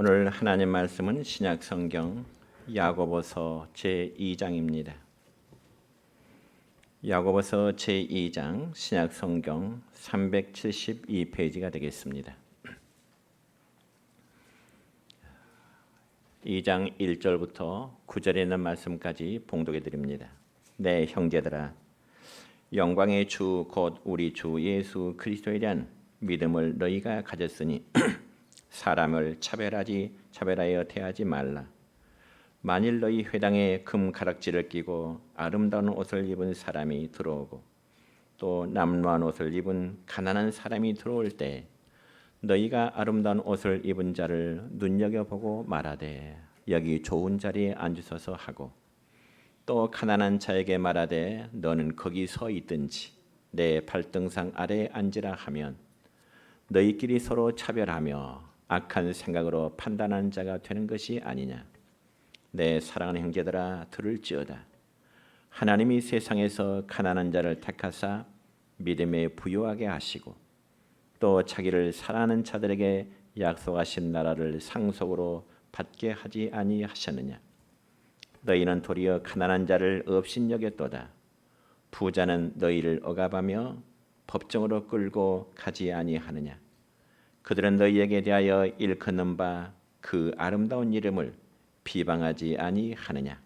오늘 하나님 말씀은 신약 성경 야고보서 제2장입니다. 야고보서 제2장 신약 성경 372페이지가 되겠습니다. 2장 1절부터 9절에 있는 말씀까지 봉독해 드립니다. 내 형제들아, 영광의 주 곧 우리 주 예수 그리스도에 대한 믿음을 너희가 가졌으니 사람을 차별하여 대하지 말라. 만일 너희 회당에 금 가락지를 끼고 아름다운 옷을 입은 사람이 들어오고 또 남루한 옷을 입은 가난한 사람이 들어올 때 너희가 아름다운 옷을 입은 자를 눈여겨보고 말하되 여기 좋은 자리에 앉으소서 하고 또 가난한 자에게 말하되 너는 거기 서 있든지 내 발등상 아래에 앉으라 하면 너희끼리 서로 차별하며 악한 생각으로 판단하는 자가 되는 것이 아니냐. 내 사랑하는 형제들아, 들을지어다. 하나님이 세상에서 가난한 자를 택하사 믿음에 부유하게 하시고 또 자기를 사랑하는 자들에게 약속하신 나라를 상속으로 받게 하지 아니하셨느냐. 너희는 도리어 가난한 자를 업신여겼도다. 부자는 너희를 억압하며 법정으로 끌고 가지 아니하느냐. 그들은 너희에게 대하여 일컫는 바 그 아름다운 이름을 비방하지 아니하느냐.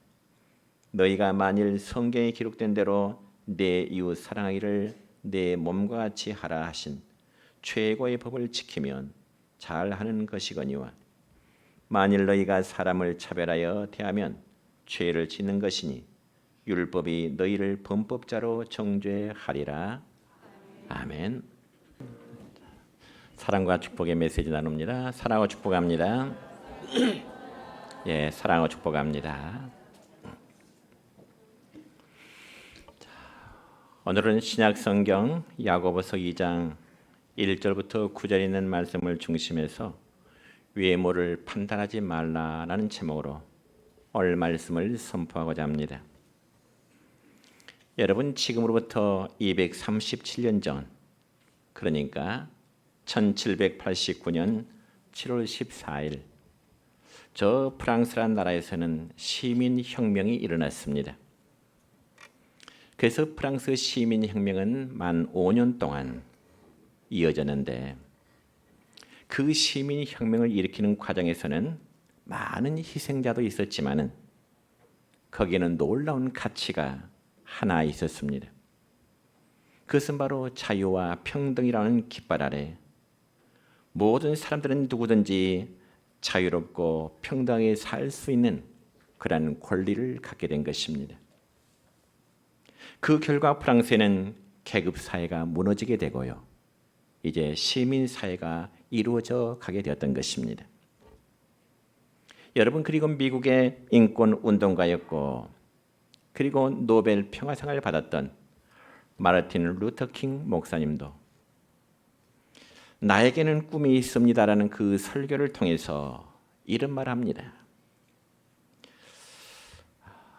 너희가 만일 성경에 기록된 대로 내 이웃 사랑하기를 내 몸과 같이 하라 하신 최고의 법을 지키면 잘하는 것이거니와 만일 너희가 사람을 차별하여 대하면 죄를 짓는 것이니 율법이 너희를 범법자로 정죄하리라. 아멘. 사랑과 축복의 메시지 나눕니다. 사랑하고 축복합니다. 예, 사랑하고 축복합니다. 오늘은 신약 성경 야고보서 2장 1절부터 9절에 있는 말씀을 중심해서 외모를 판단하지 말라라는 제목으로 오늘 말씀을 선포하고자 합니다. 여러분, 지금으로부터 237년 전, 그러니까 1789년 7월 14일 저 프랑스란 나라에서는 시민혁명이 일어났습니다. 그래서 프랑스 시민혁명은 만 5년 동안 이어졌는데 그 시민혁명을 일으키는 과정에서는 많은 희생자도 있었지만은 거기에는 놀라운 가치가 하나 있었습니다. 그것은 바로 자유와 평등이라는 깃발 아래 모든 사람들은 누구든지 자유롭고 평등하게 살 수 있는 그러한 권리를 갖게 된 것입니다. 그 결과 프랑스에는 계급사회가 무너지게 되고요. 이제 시민사회가 이루어져 가게 되었던 것입니다. 여러분, 그리고 미국의 인권운동가였고 그리고 노벨 평화상을 받았던 마르틴 루터 킹 목사님도 나에게는 꿈이 있습니다라는 그 설교를 통해서 이런 말을 합니다.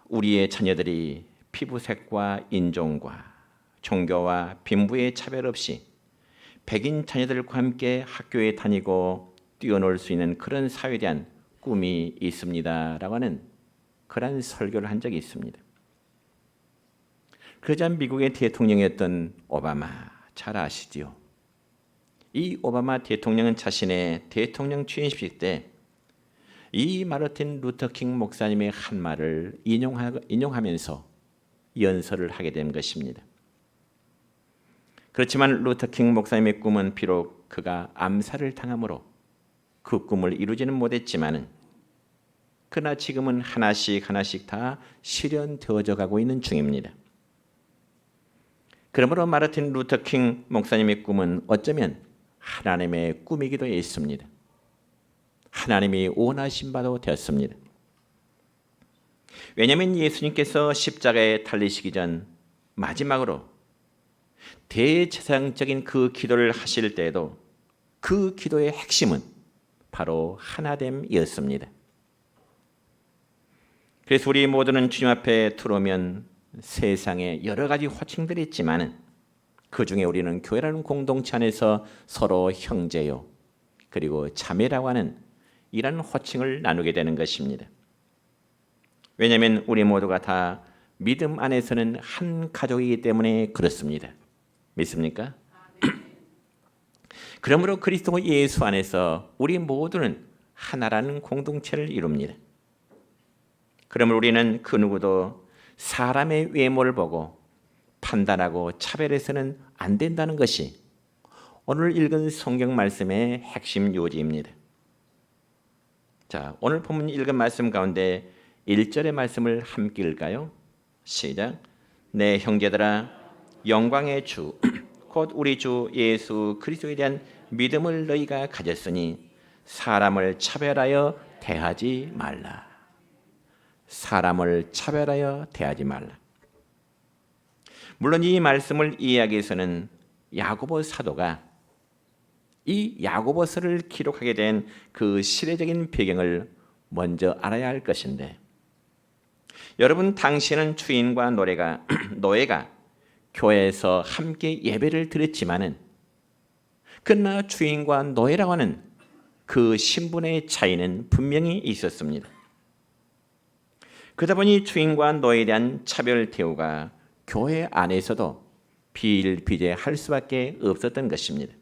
우리의 자녀들이 피부색과 인종과 종교와 빈부의 차별 없이 백인 자녀들과 함께 학교에 다니고 뛰어놀 수 있는 그런 사회에 대한 꿈이 있습니다라고 하는 그런 설교를 한 적이 있습니다. 그러자 미국의 대통령이었던 오바마, 잘 아시지요? 이 오바마 대통령은 자신의 대통령 취임식 때 이 마르틴 루터 킹 목사님의 한 말을 인용하면서 연설을 하게 된 것입니다. 그렇지만 루터 킹 목사님의 꿈은 비록 그가 암살을 당함으로 그 꿈을 이루지는 못했지만은 그러나 지금은 하나씩 다 실현되어져 가고 있는 중입니다. 그러므로 마르틴 루터 킹 목사님의 꿈은 어쩌면 하나님의 꿈이기도 했습니다. 하나님이 원하신 바도 되었습니다. 왜냐하면 예수님께서 십자가에 달리시기 전 마지막으로 대제사장적인 그 기도를 하실 때에도 그 기도의 핵심은 바로 하나됨이었습니다. 그래서 우리 모두는 주님 앞에 들어오면 세상에 여러 가지 호칭들이 있지만 그 중에 우리는 교회라는 공동체 안에서 서로 형제요 그리고 자매라고 하는 이런 호칭을 나누게 되는 것입니다. 왜냐하면 우리 모두가 다 믿음 안에서는 한 가족이기 때문에 그렇습니다. 믿습니까? 그러므로 그리스도 예수 안에서 우리 모두는 하나라는 공동체를 이룹니다. 그러므로 우리는 그 누구도 사람의 외모를 보고 판단하고 차별해서는 안 된다는 것이 오늘 읽은 성경 말씀의 핵심 요지입니다. 자, 오늘 본문 읽은 말씀 가운데 1절의 말씀을 함께 읽을까요? 시작. 내 형제들아, 영광의 주 곧 우리 주 예수 그리스도에 대한 믿음을 너희가 가졌으니 사람을 차별하여 대하지 말라. 사람을 차별하여 대하지 말라. 물론 이 말씀을 이해하기 위해서는 야고보 사도가 이 야고보서를 기록하게 된 그 시대적인 배경을 먼저 알아야 할 것인데, 여러분 당시에는 주인과 노예가 교회에서 함께 예배를 드렸지만은 그러나 주인과 노예라고 하는 그 신분의 차이는 분명히 있었습니다. 그러다 보니 주인과 노예에 대한 차별 대우가 교회 안에서도 비일비재할 수밖에 없었던 것입니다.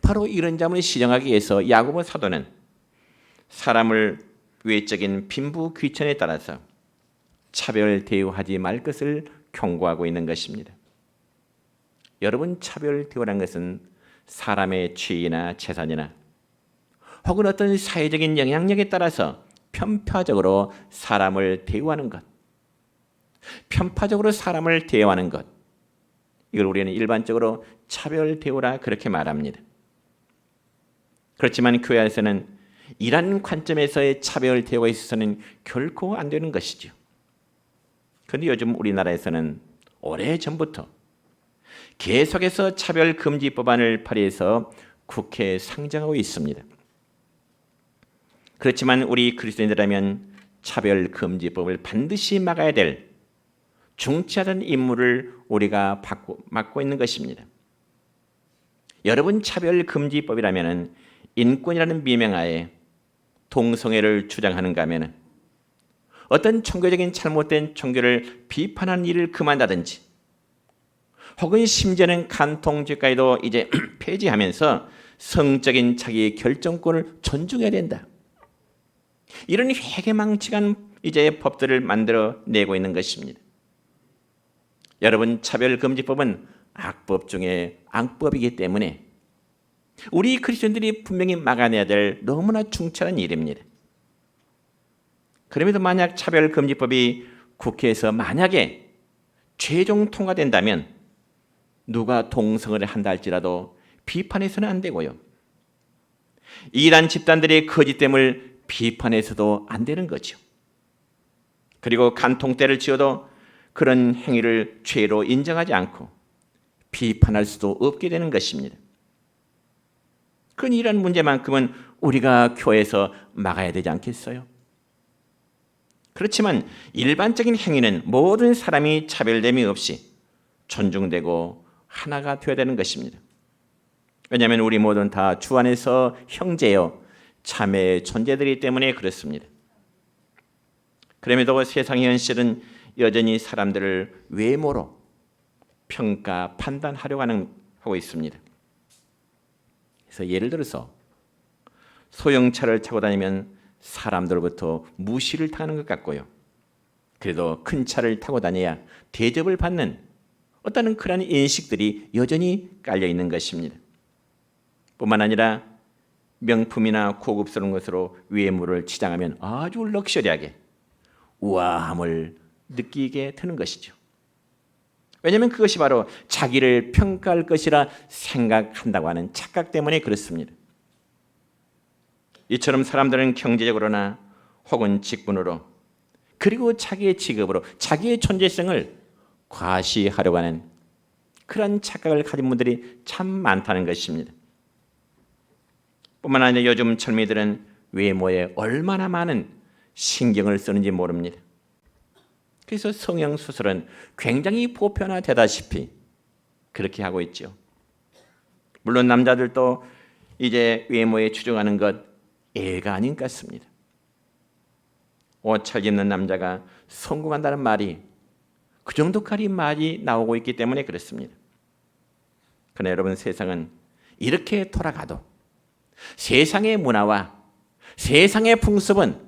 바로 이런 점을 시정하기 위해서 야고보 사도는 사람을 외적인 빈부 귀천에 따라서 차별 대우하지 말 것을 경고하고 있는 것입니다. 여러분, 차별 대우라는 것은 사람의 지위나 재산이나 혹은 어떤 사회적인 영향력에 따라서 편파적으로 사람을 대우하는 것, 편파적으로 사람을 대우하는 것, 이걸 우리는 일반적으로 차별 대우라 그렇게 말합니다. 그렇지만 교회 안에서는 이런 관점에서의 차별 대우가 있어서는 결코 안 되는 것이죠. 그런데 요즘 우리나라에서는 오래전부터 계속해서 차별금지 법안을 발의해서 국회에 상정하고 있습니다. 그렇지만 우리 그리스도인이라면 차별금지법을 반드시 막아야 될 중차대한 임무를 우리가 맡고 있는 것입니다. 여러분, 차별금지법이라면 인권이라는 미명하에 동성애를 주장하는가 하면 어떤 종교적인 잘못된 종교를 비판하는 일을 그만다든지 혹은 심지어는 간통죄까지도 이제 폐지하면서 성적인 자기의 결정권을 존중해야 된다. 이런 회개망측한 이제 법들을 만들어 내고 있는 것입니다. 여러분, 차별금지법은 악법 중에 악법이기 때문에 우리 그리스도인들이 분명히 막아내야 될 너무나 중차한 일입니다. 그럼에도 만약 차별금지법이 국회에서 만약에 최종 통과된다면 누가 동성애를 한다 할지라도 비판해서는 안 되고요. 이란 집단들의 거짓됨을 비판해서도 안 되는 거죠. 그리고 간통죄를 지어도 그런 행위를 죄로 인정하지 않고 비판할 수도 없게 되는 것입니다. 그런 이런 문제만큼은 우리가 교회에서 막아야 되지 않겠어요? 그렇지만 일반적인 행위는 모든 사람이 차별됨이 없이 존중되고 하나가 되어야 되는 것입니다. 왜냐하면 우리 모두는 다 주 안에서 형제요 자매의 존재들이기 때문에 그렇습니다. 그럼에도 세상의 현실은 여전히 사람들을 외모로 평가, 판단하려고 하고 있습니다. 그래서 예를 들어서 소형차를 타고 다니면 사람들로부터 무시를 당하는 것 같고요. 그래도 큰 차를 타고 다녀야 대접을 받는 어떤 그런 인식들이 여전히 깔려 있는 것입니다. 뿐만 아니라 명품이나 고급스러운 것으로 외모를 치장하면 아주 럭셔리하게 우아함을 느끼게 되는 것이죠. 왜냐하면 그것이 바로 자기를 평가할 것이라 생각한다고 하는 착각 때문에 그렇습니다. 이처럼 사람들은 경제적으로나 혹은 직분으로 그리고 자기의 직업으로 자기의 존재성을 과시하려고 하는 그런 착각을 가진 분들이 참 많다는 것입니다. 뿐만 아니라 요즘 젊이들은 외모에 얼마나 많은 신경을 쓰는지 모릅니다. 그래서 성형수술은 굉장히 보편화되다시피 그렇게 하고 있죠. 물론 남자들도 이제 외모에 추종하는 것 애가 아닌 것 같습니다. 옷 잘 입는 남자가 성공한다는 말이 그 정도까지 말이 나오고 있기 때문에 그렇습니다. 그러나 여러분, 세상은 이렇게 돌아가도 세상의 문화와 세상의 풍습은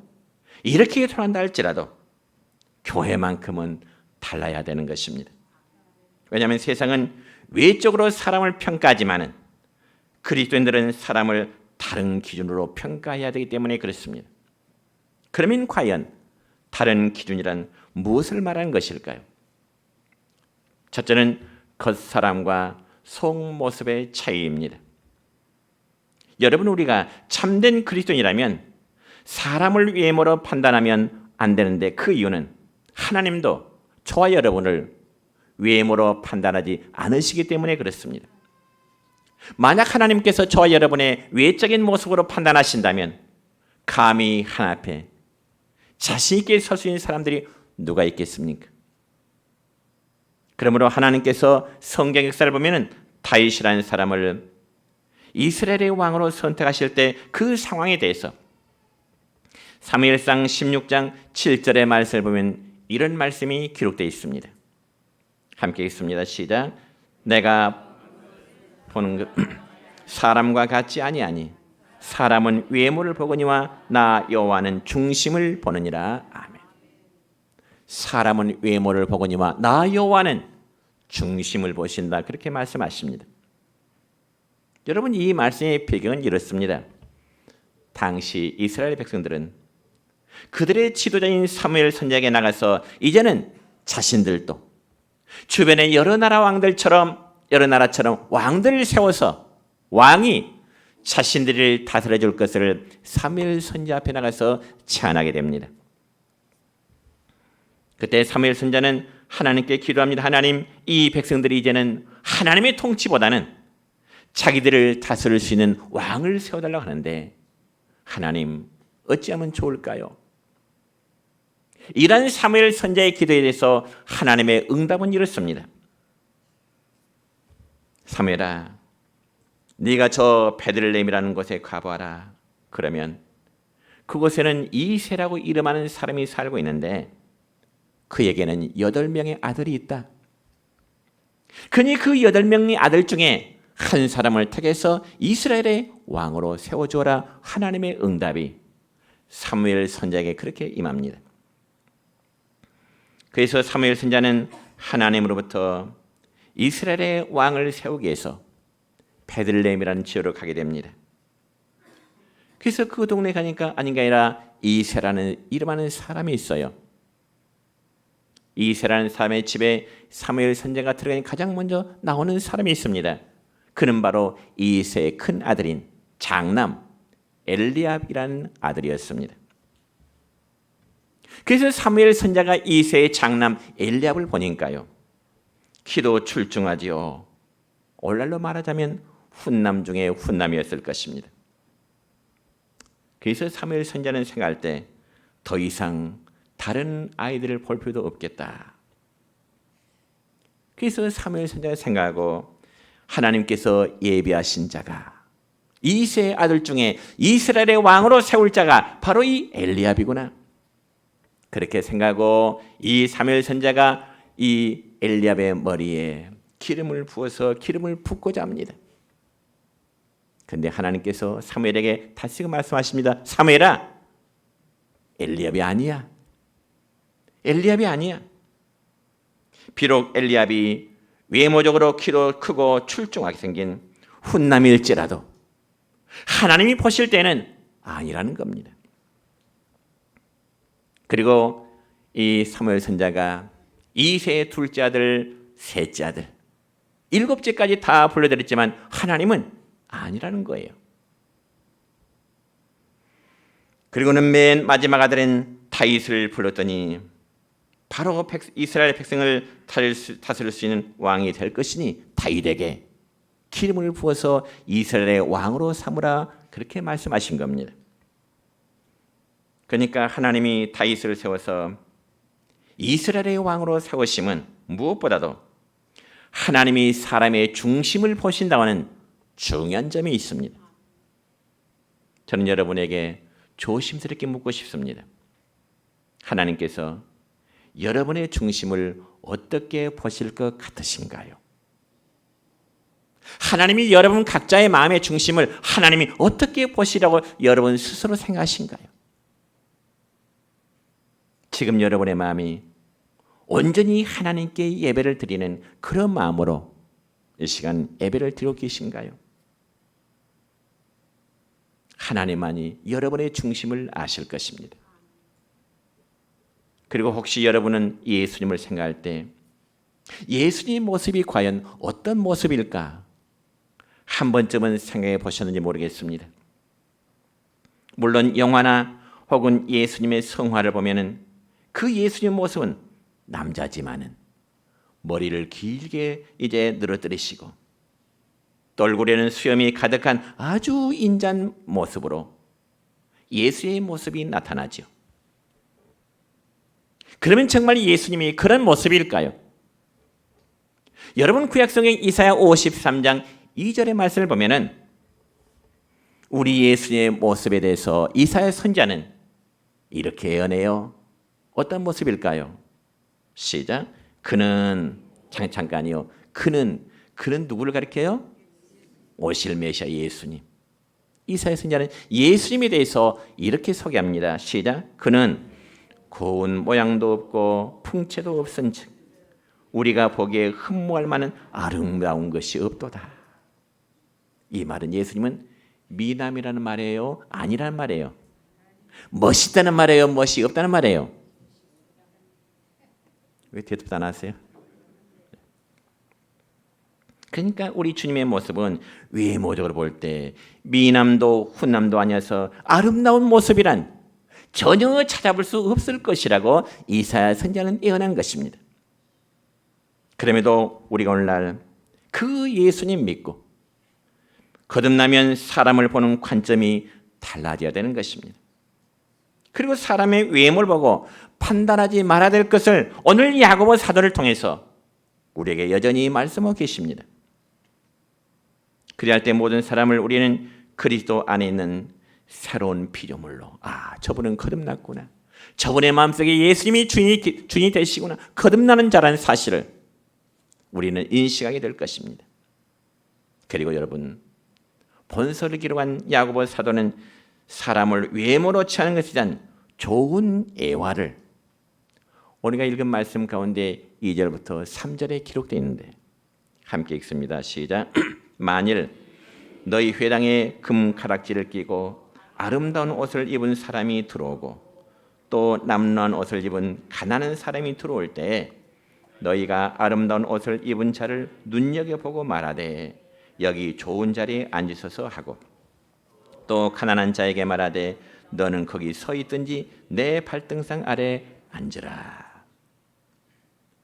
이렇게 돌아간다 할지라도 교회만큼은 달라야 되는 것입니다. 왜냐하면 세상은 외적으로 사람을 평가하지만 그리스도인들은 사람을 다른 기준으로 평가해야 되기 때문에 그렇습니다. 그러면 과연 다른 기준이란 무엇을 말하는 것일까요? 첫째는 겉사람과 속모습의 차이입니다. 여러분, 우리가 참된 그리스도인이라면 사람을 외모로 판단하면 안 되는데 그 이유는 하나님도 저와 여러분을 외모로 판단하지 않으시기 때문에 그렇습니다. 만약 하나님께서 저와 여러분의 외적인 모습으로 판단하신다면 감히 하나님 앞에 자신 있게 설 수 있는 사람들이 누가 있겠습니까? 그러므로 하나님께서 성경 역사를 보면 다윗이라는 사람을 이스라엘의 왕으로 선택하실 때 그 상황에 대해서 사무엘상 16장 7절의 말씀을 보면 이런 말씀이 기록되어 있습니다. 함께 읽습니다. 시작. 내가 보는 것 사람과 같지 아니하니 사람은 외모를 보거니와 나 여호와는 중심을 보느니라. 아멘. 사람은 외모를 보거니와 나 여호와는 중심을 보신다. 그렇게 말씀하십니다. 여러분, 이 말씀의 배경은 이렇습니다. 당시 이스라엘 백성들은 그들의 지도자인 사무엘 선지자에게 나가서 이제는 자신들도 주변의 여러 나라처럼 왕들을 세워서 왕이 자신들을 다스려 줄 것을 사무엘 선지자 앞에 나가서 제안하게 됩니다. 그때 사무엘 선지자는 하나님께 기도합니다. 하나님, 이 백성들이 이제는 하나님의 통치보다는 자기들을 다스릴 수 있는 왕을 세워달라고 하는데 하나님, 어찌하면 좋을까요? 이런 사무엘 선지자의 기도에 대해서 하나님의 응답은 이렇습니다. 사무엘아, 네가 저 베들레헴이라는 곳에 가보아라. 그러면 그곳에는 이새라고 이름하는 사람이 살고 있는데 그에게는 8명의 아들이 있다. 그니 그 8명의 아들 중에 한 사람을 택해서 이스라엘의 왕으로 세워주어라. 하나님의 응답이 사무엘 선지자에게 그렇게 임합니다. 그래서 사무엘 선지자는 하나님으로부터 이스라엘의 왕을 세우기 위해서 베들레헴이라는 지역으로 가게 됩니다. 그래서 그 동네에 가니까 아닌가 아니라 이새라는 이름하는 사람이 있어요. 이새라는 사람의 집에 사무엘 선지자가 들어가니 가장 먼저 나오는 사람이 있습니다. 그는 바로 이새의 큰 아들인 장남 엘리압이라는 아들이었습니다. 그래서 사무엘 선지자가 이새의 장남 엘리압을 보니까요, 키도 출중하지요. 오늘날로 말하자면 훈남 중에 훈남이었을 것입니다. 그래서 사무엘 선지자는 생각할 때 더 이상 다른 아이들을 볼 필요도 없겠다. 그래서 사무엘 선지자가 생각하고 하나님께서 예비하신 자가 이새의 아들 중에 이스라엘의 왕으로 세울 자가 바로 이 엘리압이구나. 그렇게 생각하고 이 사무엘 선지자가 이 엘리압의 머리에 기름을 부어서 기름을 붓고자 합니다. 그런데 하나님께서 사무엘에게 다시 말씀하십니다. 사무엘아, 엘리압이 아니야. 엘리압이 아니야. 비록 엘리압이 외모적으로 키도 크고 출중하게 생긴 훈남일지라도 하나님이 보실 때는 아니라는 겁니다. 그리고 이 사무엘 선지자가 이새의 둘째 아들, 셋째 아들, 7째까지 다 불러드렸지만 하나님은 아니라는 거예요. 그리고는 맨 마지막 아들인 다윗을 불렀더니 바로 이스라엘 백성을 다스릴 수 있는 왕이 될 것이니 다윗에게 기름을 부어서 이스라엘의 왕으로 삼으라. 그렇게 말씀하신 겁니다. 그러니까 하나님이 다윗을 세워서 이스라엘의 왕으로 세우심은 무엇보다도 하나님이 사람의 중심을 보신다고 하는 중요한 점이 있습니다. 저는 여러분에게 조심스럽게 묻고 싶습니다. 하나님께서 여러분의 중심을 어떻게 보실 것 같으신가요? 하나님이 여러분 각자의 마음의 중심을 하나님이 어떻게 보시라고 여러분 스스로 생각하신가요? 지금 여러분의 마음이 온전히 하나님께 예배를 드리는 그런 마음으로 이 시간 예배를 드리고 계신가요? 하나님만이 여러분의 중심을 아실 것입니다. 그리고 혹시 여러분은 예수님을 생각할 때 예수님의 모습이 과연 어떤 모습일까? 한 번쯤은 생각해 보셨는지 모르겠습니다. 물론 영화나 혹은 예수님의 성화를 보면은 그 예수님의 모습은 남자지만은 머리를 길게 이제 늘어뜨리시고 또 얼굴에는 수염이 가득한 아주 인자한 모습으로 예수의 모습이 나타나죠. 그러면 정말 예수님이 그런 모습일까요? 여러분 구약성경 이사야 53장 2절의 말씀을 보면은 우리 예수님의 모습에 대해서 이사야 선지자는 이렇게 예언해요. 어떤 모습일까요? 시작. 그는 잠깐이요. 그는 누구를 가리켜요? 오실 메시아 예수님. 이사야 선지자는 예수님에 대해서 이렇게 소개합니다. 시작. 그는 고운 모양도 없고 풍채도 없은즉 우리가 보기에 흠모할 만한 아름다운 것이 없도다. 이 말은 예수님은 미남이라는 말이에요? 아니라는 말이에요? 멋있다는 말이에요? 멋이 없다는 말이에요? 왜 대답도 안 하세요? 그러니까 우리 주님의 모습은 외모적으로 볼 때 미남도 훈남도 아니어서 아름다운 모습이란 전혀 찾아볼 수 없을 것이라고 이사야 선지자는 예언한 것입니다. 그럼에도 우리가 오늘날 그 예수님 믿고 거듭나면 사람을 보는 관점이 달라져야 되는 것입니다. 그리고 사람의 외모를 보고 판단하지 말아야 될 것을 오늘 야고보 사도를 통해서 우리에게 여전히 말씀하고 계십니다. 그리할 때 모든 사람을 우리는 그리스도 안에 있는 새로운 피조물로 저분은 거듭났구나. 저분의 마음속에 예수님이 주인이 되시구나. 거듭나는 자라는 사실을 우리는 인식하게 될 것입니다. 그리고 여러분 본서를 기록한 야고보 사도는 사람을 외모로 취하는 것에 대한 좋은 애화를 우리가 읽은 말씀 가운데 2절부터 3절에 기록되어 있는데 함께 읽습니다. 시작. 만일 너희 회당에 금가락지를 끼고 아름다운 옷을 입은 사람이 들어오고 또 남루한 옷을 입은 가난한 사람이 들어올 때 너희가 아름다운 옷을 입은 자를 눈여겨보고 말하되 여기 좋은 자리에 앉으소서 하고 또 가난한 자에게 말하되 너는 거기 서 있든지 내 발등상 아래 앉으라.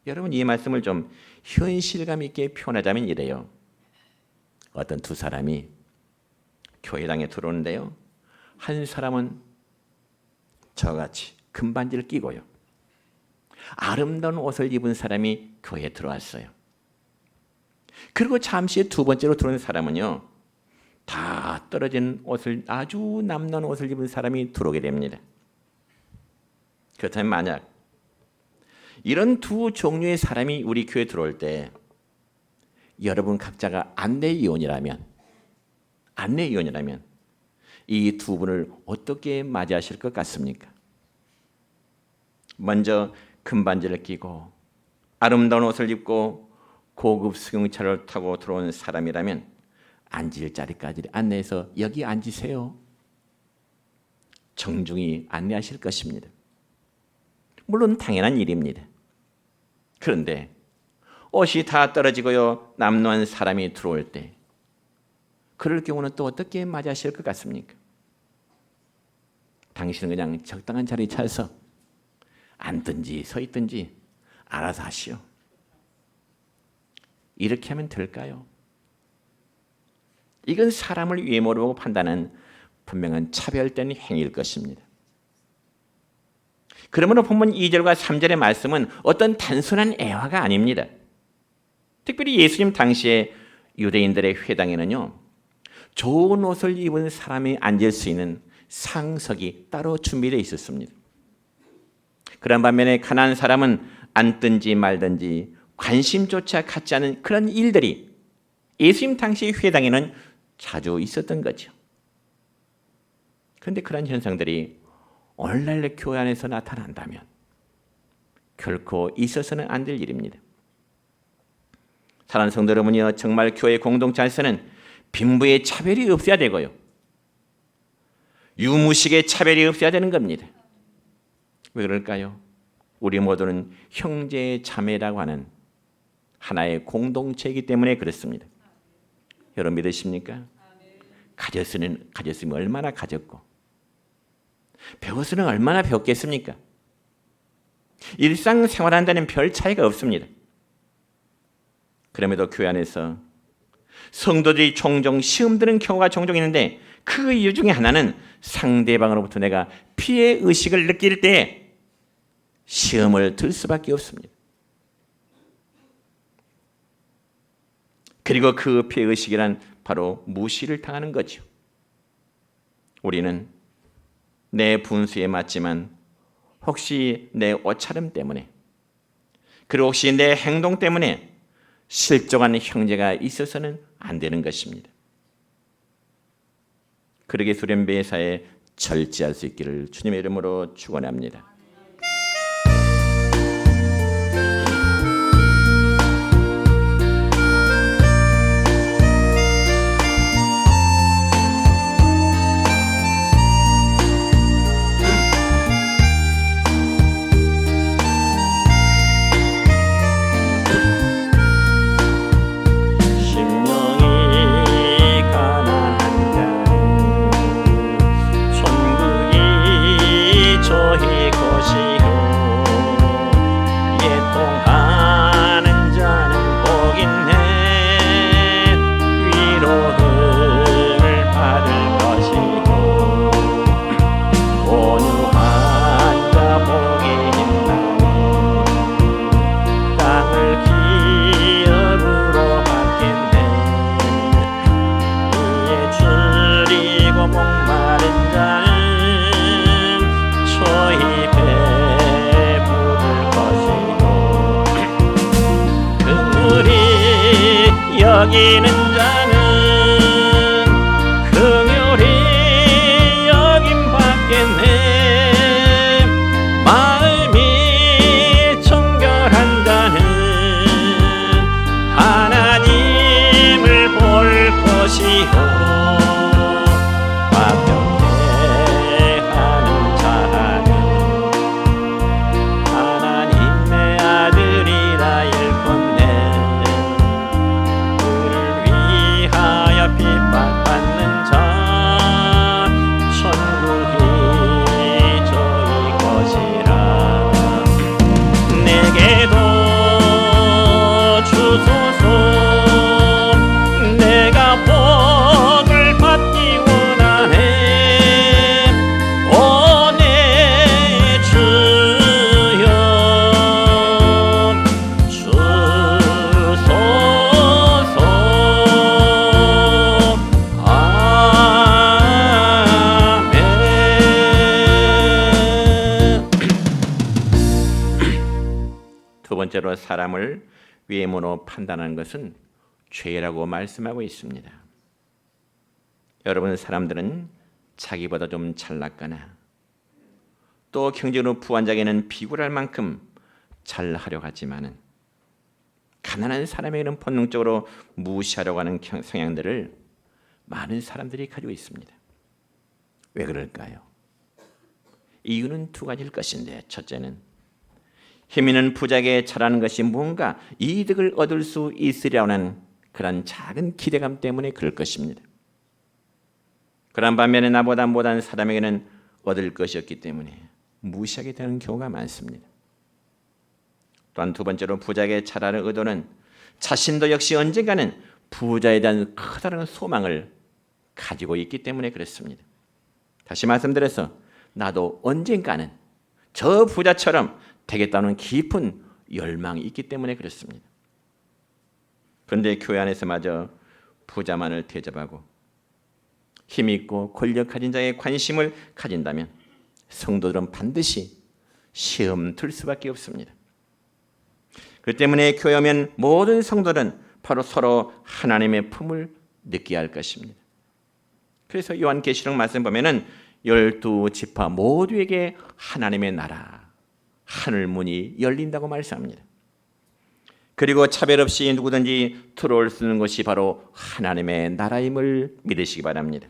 여러분 이 말씀을 좀 현실감 있게 표현하자면 이래요. 어떤 두 사람이 교회당에 들어오는데요. 한 사람은 저같이 금반지를 끼고요. 아름다운 옷을 입은 사람이 교회에 들어왔어요. 그리고 잠시 두 번째로 들어오는 사람은요. 다 떨어진 옷을 아주 남는 옷을 입은 사람이 들어오게 됩니다. 그렇다면 만약 이런 두 종류의 사람이 우리 교회에 들어올 때 여러분 각자가 안내위원이라면 이 두 분을 어떻게 맞이하실 것 같습니까? 먼저 금반지를 끼고 아름다운 옷을 입고 고급 승용차를 타고 들어온 사람이라면 앉을 자리까지 안내해서 여기 앉으세요. 정중히 안내하실 것입니다. 물론 당연한 일입니다. 그런데 옷이 다 떨어지고요. 남루한 사람이 들어올 때 그럴 경우는 또 어떻게 맞이하실 것 같습니까? 당신은 그냥 적당한 자리에 찾아서 앉든지 서 있든지 알아서 하시오. 이렇게 하면 될까요? 이건 사람을 외모로 보고 판단하는 분명한 차별된 행위일 것입니다. 그러므로 본문 2절과 3절의 말씀은 어떤 단순한 애화가 아닙니다. 특별히 예수님 당시에 유대인들의 회당에는요. 좋은 옷을 입은 사람이 앉을 수 있는 상석이 따로 준비되어 있었습니다. 그런 반면에 가난한 사람은 앉든지 말든지 관심조차 갖지 않은 그런 일들이 예수님 당시 회당에는 자주 있었던 거죠. 그런데 그런 현상들이 오늘날 교회 안에서 나타난다면 결코 있어서는 안 될 일입니다. 사랑하는 성도 여러분이여, 정말 교회 공동체 안에서는 빈부의 차별이 없어야 되고요, 유무식의 차별이 없어야 되는 겁니다. 왜 그럴까요? 우리 모두는 형제 자매라고 하는 하나의 공동체이기 때문에 그렇습니다. 여러분 믿으십니까? 가졌으면 얼마나 가졌고 배웠으면 얼마나 배웠겠습니까? 일상생활한다는 별 차이가 없습니다. 그럼에도 교회 안에서 성도들이 종종 시험 드는 경우가 종종 있는데 그 이유 중에 하나는 상대방으로부터 내가 피해의식을 느낄 때 시험을 들 수밖에 없습니다. 그리고 그 피해의식이란 바로 무시를 당하는 거죠. 우리는 내 분수에 맞지만 혹시 내 옷차림 때문에, 그리고 혹시 내 행동 때문에 실족하는 형제가 있어서는 안 되는 것입니다. 그러게 수련 매사에 절제할 수 있기를 주님의 이름으로 축원합니다. 여기는 자는 긍휼히 여김 받겠네. 마음이 청결한 자는 하나님을 볼 것이요. 화평케 하는 자는 하나님의 아들이라 일컫네. 핍박받는 자 천국이 저희 것이라. 내게도 주소서. 내가 복을 받기 원하네. 오 내 주여 주소서. 두 번째로 사람을 외모로 판단하는 것은 죄라고 말씀하고 있습니다. 여러분, 사람들은 자기보다 좀 잘났거나 또 경제로 부한 자에게는 비굴할 만큼 잘하려고 하지만은 가난한 사람에게는 본능적으로 무시하려고 하는 성향들을 많은 사람들이 가지고 있습니다. 왜 그럴까요? 이유는 두 가지일 것인데, 첫째는 힘 있는 부자에게 잘하는 것이 뭔가 이득을 얻을 수 있으리라고 하는 그런 작은 기대감 때문에 그럴 것입니다. 그런 반면에 나보다 못한 사람에게는 얻을 것이 없기 때문에 무시하게 되는 경우가 많습니다. 또한 두 번째로 부자에게 잘하는 의도는 자신도 역시 언젠가는 부자에 대한 커다란 소망을 가지고 있기 때문에 그렇습니다. 다시 말씀드려서 나도 언젠가는 저 부자처럼 되겠다는 깊은 열망이 있기 때문에 그렇습니다. 그런데 교회 안에서마저 부자만을 대접하고 힘있고 권력 가진 자의 관심을 가진다면 성도들은 반드시 시험 들 수밖에 없습니다. 그 때문에 교회 오면 모든 성도들은 바로 서로 하나님의 품을 느껴야 할 것입니다. 그래서 요한계시록 말씀 보면은 12지파 모두에게 하나님의 나라, 하늘 문이 열린다고 말씀합니다. 그리고 차별 없이 누구든지 들어올 수 있는 것이 바로 하나님의 나라임을 믿으시기 바랍니다.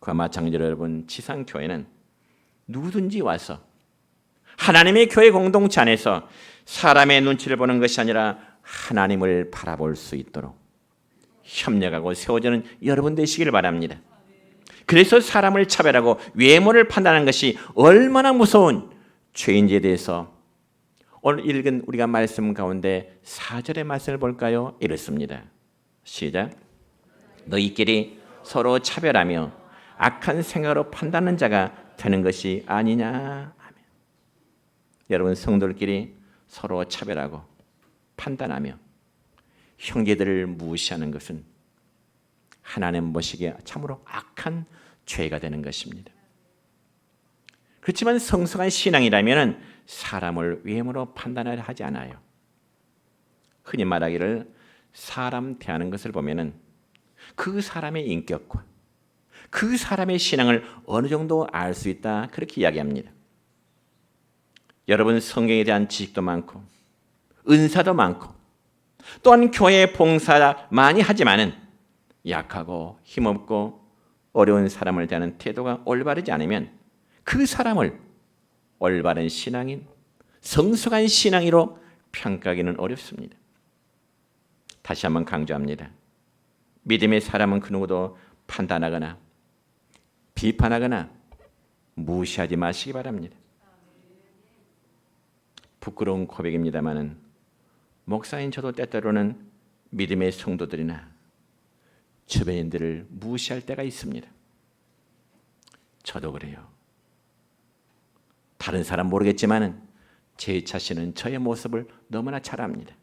그와 마찬가지로 여러분, 지상교회는 누구든지 와서 하나님의 교회 공동체 안에서 사람의 눈치를 보는 것이 아니라 하나님을 바라볼 수 있도록 협력하고 세워지는 여러분 되시기를 바랍니다. 그래서 사람을 차별하고 외모를 판단하는 것이 얼마나 무서운 죄인지에 대해서 오늘 읽은 우리가 말씀 가운데 4절의 말씀을 볼까요? 이렇습니다. 시작. 너희끼리 서로 차별하며 악한 생각으로 판단하는 자가 되는 것이 아니냐. 아멘. 여러분, 성도들끼리 서로 차별하고 판단하며 형제들을 무시하는 것은 하나님 보시기에 참으로 악한 죄가 되는 것입니다. 그렇지만 성숙한 신앙이라면 사람을 외모로 판단을 하지 않아요. 흔히 말하기를 사람 대하는 것을 보면은 그 사람의 인격과 그 사람의 신앙을 어느 정도 알 수 있다, 그렇게 이야기합니다. 여러분, 성경에 대한 지식도 많고 은사도 많고 또한 교회 봉사 많이 하지만은 약하고 힘없고 어려운 사람을 대하는 태도가 올바르지 않으면 그 사람을 올바른 신앙인, 성숙한 신앙이로 평가하기는 어렵습니다. 다시 한번 강조합니다. 믿음의 사람은 그 누구도 판단하거나 비판하거나 무시하지 마시기 바랍니다. 부끄러운 고백입니다마는 목사인 저도 때때로는 믿음의 성도들이나 주변인들을 무시할 때가 있습니다. 저도 그래요. 다른 사람 모르겠지만은 제 자신은 저의 모습을 너무나 잘 압니다.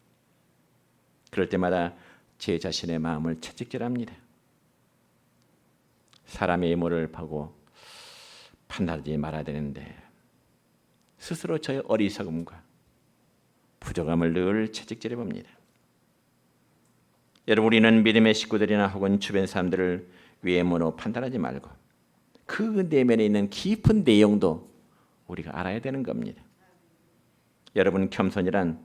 그럴 때마다 제 자신의 마음을 채찍질합니다. 사람의 외모를 보고 판단하지 말아야 되는데 스스로 저의 어리석음과 부족함을 늘 채찍질해 봅니다. 여러분, 우리는 믿음의 식구들이나 혹은 주변 사람들을 외모로 판단하지 말고 그 내면에 있는 깊은 내용도 우리가 알아야 되는 겁니다. 여러분, 겸손이란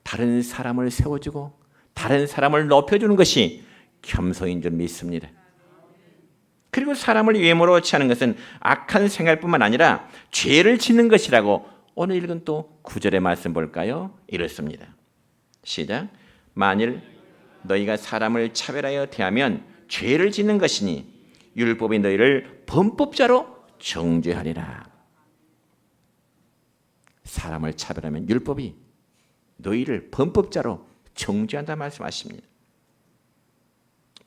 다른 사람을 세워주고 다른 사람을 높여주는 것이 겸손인 줄 믿습니다. 그리고 사람을 외모로 취하는 것은 악한 생활뿐만 아니라 죄를 짓는 것이라고 오늘 읽은 또 9절의 말씀 볼까요? 이렇습니다. 시작. 만일 너희가 사람을 차별하여 대하면 죄를 짓는 것이니 율법이 너희를 범법자로 정죄하리라. 사람을 차별하면 율법이 너희를 범법자로 정죄한다 말씀하십니다.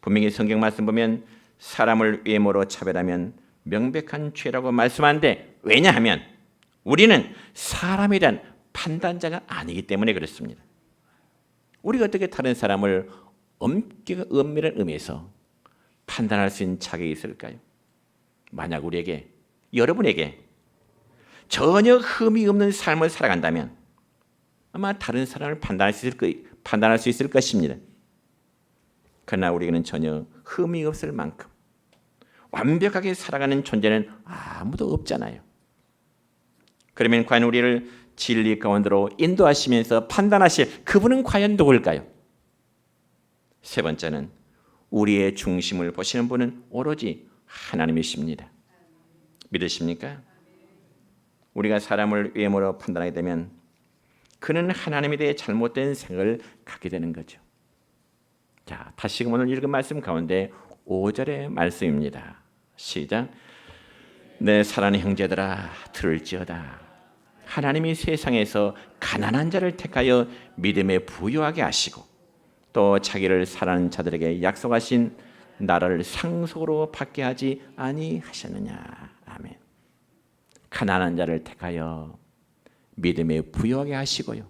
분명히 성경 말씀 보면 사람을 외모로 차별하면 명백한 죄라고 말씀하는데, 왜냐하면 우리는 사람에 대한 판단자가 아니기 때문에 그렇습니다. 우리가 어떻게 다른 사람을 엄밀한 의미에서 판단할 수 있는 자격이 있을까요? 만약 우리에게, 여러분에게 전혀 흠이 없는 삶을 살아간다면 아마 다른 사람을 판단할 수 있을 것입니다. 그러나 우리에게는 전혀 흠이 없을 만큼 완벽하게 살아가는 존재는 아무도 없잖아요. 그러면 과연 우리를 진리 가운데로 인도하시면서 판단하실 그분은 과연 누굴까요? 세 번째는 우리의 중심을 보시는 분은 오로지 하나님이십니다. 믿으십니까? 우리가 사람을 외모로 판단하게 되면 그는 하나님에 대해 잘못된 생각을 갖게 되는 거죠. 자, 다시금 오늘 읽은 말씀 가운데 5절의 말씀입니다. 시작. 내 사랑하는 형제들아, 들을지어다. 하나님이 세상에서 가난한 자를 택하여 믿음에 부유하게 하시고 또 자기를 사랑하는 자들에게 약속하신 나라를 상속으로 받게 하지 아니하셨느냐. 아멘. 가난한 자를 택하여 믿음에 부유하게 하시고요,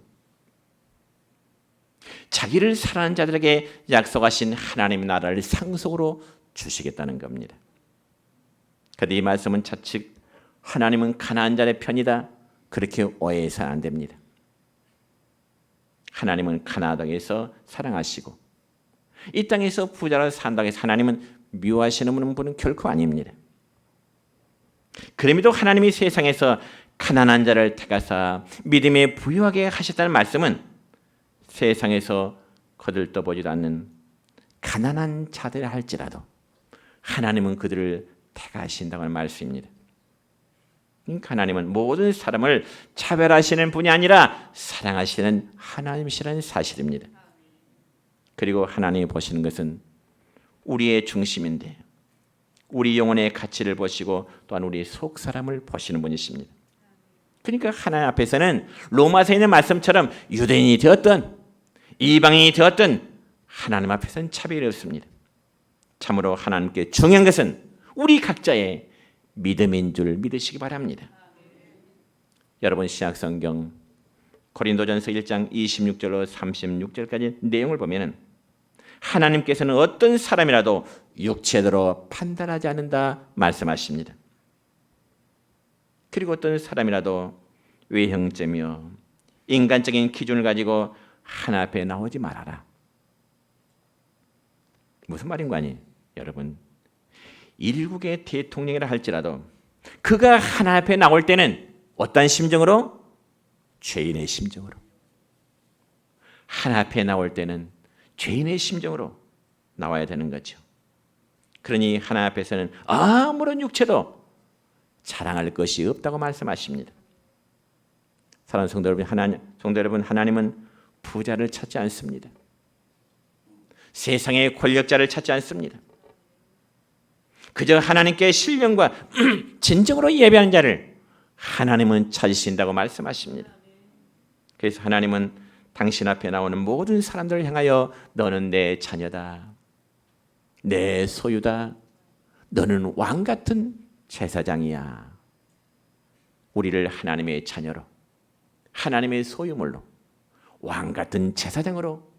자기를 사랑하는 자들에게 약속하신 하나님 나라를 상속으로 주시겠다는 겁니다. 그런데 이 말씀은 자칫 하나님은 가난한 자의 편이다 그렇게 오해해서는 안 됩니다. 하나님은 가나안에 서 사랑하시고 이 땅에서 부자로 산다고 해서 하나님은 미워하시는 분은 결코 아닙니다. 그럼에도 하나님이 세상에서 가난한 자를 택하사 믿음에 부유하게 하셨다는 말씀은 세상에서 거들떠보지도 않는 가난한 자들 할지라도 하나님은 그들을 택하신다고 하는 말씀입니다. 하나님은 모든 사람을 차별하시는 분이 아니라 사랑하시는 하나님이시라는 사실입니다. 그리고 하나님이 보시는 것은 우리의 중심인데 우리 영혼의 가치를 보시고 또한 우리 속 사람을 보시는 분이십니다. 그러니까 하나님 앞에서는 로마서에 있는 말씀처럼 유대인이 되었든 이방인이 되었든 하나님 앞에서는 차별이 없습니다. 참으로 하나님께 중요한 것은 우리 각자의 믿음인 줄 믿으시기 바랍니다. 여러분 신약성경 고린도전서 1장 26절로 36절까지 내용을 보면 하나님께서는 어떤 사람이라도 육체대로 판단하지 않는다 말씀하십니다. 그리고 어떤 사람이라도 외형제며 인간적인 기준을 가지고 하나 앞에 나오지 말아라. 무슨 말인가 하니 여러분 일국의 대통령이라 할지라도 그가 하나 앞에 나올 때는 어떤 심정으로? 죄인의 심정으로. 하나 앞에 나올 때는 죄인의 심정으로 나와야 되는 거죠. 그러니 하나 앞에서는 아무런 육체도 자랑할 것이 없다고 말씀하십니다. 사랑하는 성도 여러분, 하나님은 부자를 찾지 않습니다. 세상의 권력자를 찾지 않습니다. 그저 하나님께 신령과 진정으로 예배하는 자를 하나님은 찾으신다고 말씀하십니다. 그래서 하나님은 당신 앞에 나오는 모든 사람들을 향하여 너는 내 자녀다. 내 소유다. 너는 왕 같은 제사장이야. 우리를 하나님의 자녀로 하나님의 소유물로 왕 같은 제사장으로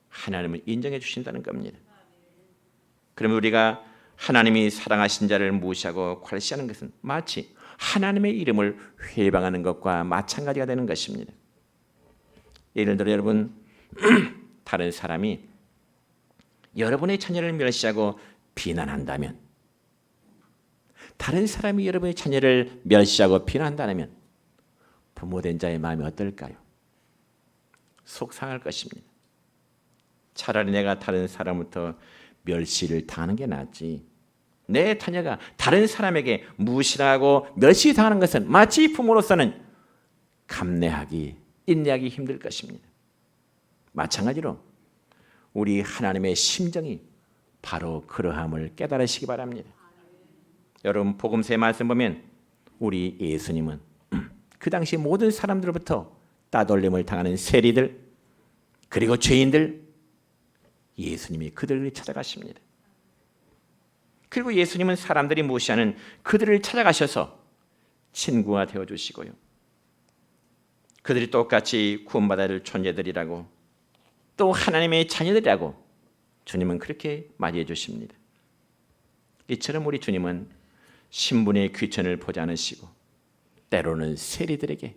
하나님을 인정해 주신다는 겁니다. 그러면 우리가 하나님이 사랑하신 자를 무시하고 괄시하는 것은 마치 하나님의 이름을 회방하는 것과 마찬가지가 되는 것입니다. 예를 들어 여러분 다른 사람이 여러분의 자녀를 멸시하고 비난한다면 다른 사람이 여러분의 자녀를 멸시하고 비난한다면 부모된 자의 마음이 어떨까요? 속상할 것입니다. 차라리 내가 다른 사람부터 멸시를 당하는 게 낫지. 내 자녀가 다른 사람에게 무시하고 멸시당하는 것은 마치 부모로서는 감내하기, 인내하기 힘들 것입니다. 마찬가지로 우리 하나님의 심정이 바로 그러함을 깨달으시기 바랍니다. 여러분 복음서의 말씀 보면 우리 예수님은 그 당시 모든 사람들로부터 따돌림을 당하는 세리들 그리고 죄인들 예수님이 그들을 찾아가십니다. 그리고 예수님은 사람들이 무시하는 그들을 찾아가셔서 친구가 되어주시고요. 그들이 똑같이 구원받아야 할 존재들이라고 또 하나님의 자녀들이라고 주님은 그렇게 맞이해 주십니다. 이처럼 우리 주님은 신분의 귀천을 보지 않으시고 때로는 세리들에게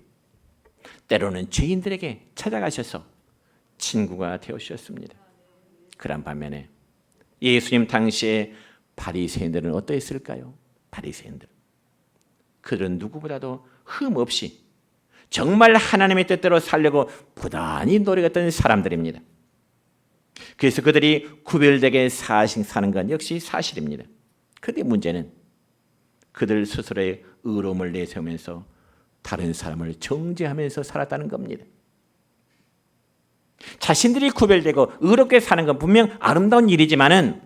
때로는 죄인들에게 찾아가셔서 친구가 되어주셨습니다. 그런 반면에 예수님 당시에 바리새인들은 어떠했을까요? 바리새인들 그들은 누구보다도 흠없이 정말 하나님의 뜻대로 살려고 부단히 노력했던 사람들입니다. 그래서 그들이 구별되게 사는 건 역시 사실입니다. 그런데 문제는 그들 스스로의 의로움을 내세우면서 다른 사람을 정죄하면서 살았다는 겁니다. 자신들이 구별되고 의롭게 사는 건 분명 아름다운 일이지만은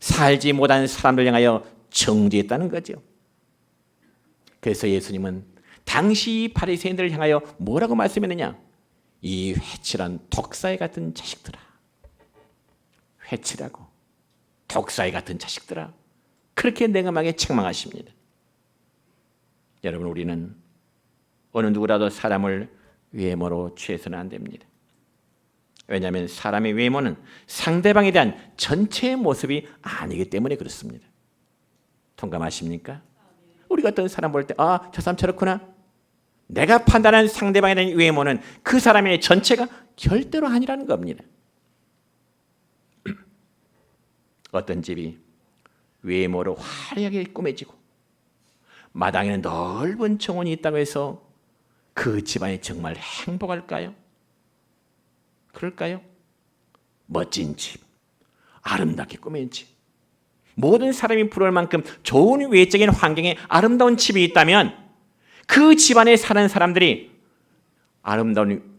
살지 못한 사람들 향하여 정죄했다는 거죠. 그래서 예수님은 당시 바리새인들을 향하여 뭐라고 말씀했느냐? 이 회칠한 독사의 같은 자식들아. 회칠하고 독사의 같은 자식들아. 그렇게 냉엄하게 책망하십니다. 여러분 우리는 어느 누구라도 사람을 외모로 취해서는 안 됩니다. 왜냐하면 사람의 외모는 상대방에 대한 전체의 모습이 아니기 때문에 그렇습니다. 동감하십니까? 우리가 어떤 사람 볼 때 저 사람 저렇구나. 내가 판단한 상대방에 대한 외모는 그 사람의 전체가 절대로 아니라는 겁니다. 어떤 집이 외모로 화려하게 꾸며지고 마당에는 넓은 정원이 있다고 해서 그 집안이 정말 행복할까요? 그럴까요? 멋진 집, 아름답게 꾸민 집, 모든 사람이 부러울 만큼 좋은 외적인 환경에 아름다운 집이 있다면 그 집안에 사는 사람들이 아름다운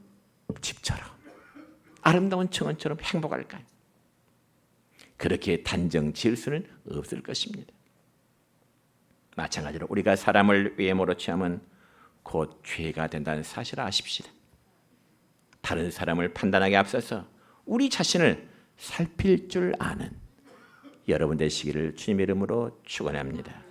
집처럼, 아름다운 정원처럼 행복할까요? 그렇게 단정 지을 수는 없을 것입니다. 마찬가지로 우리가 사람을 외모로 취하면 곧 죄가 된다는 사실을 아십시다. 다른 사람을 판단하기 앞서서 우리 자신을 살필 줄 아는 여러분 되시기를 주님의 이름으로 축원합니다.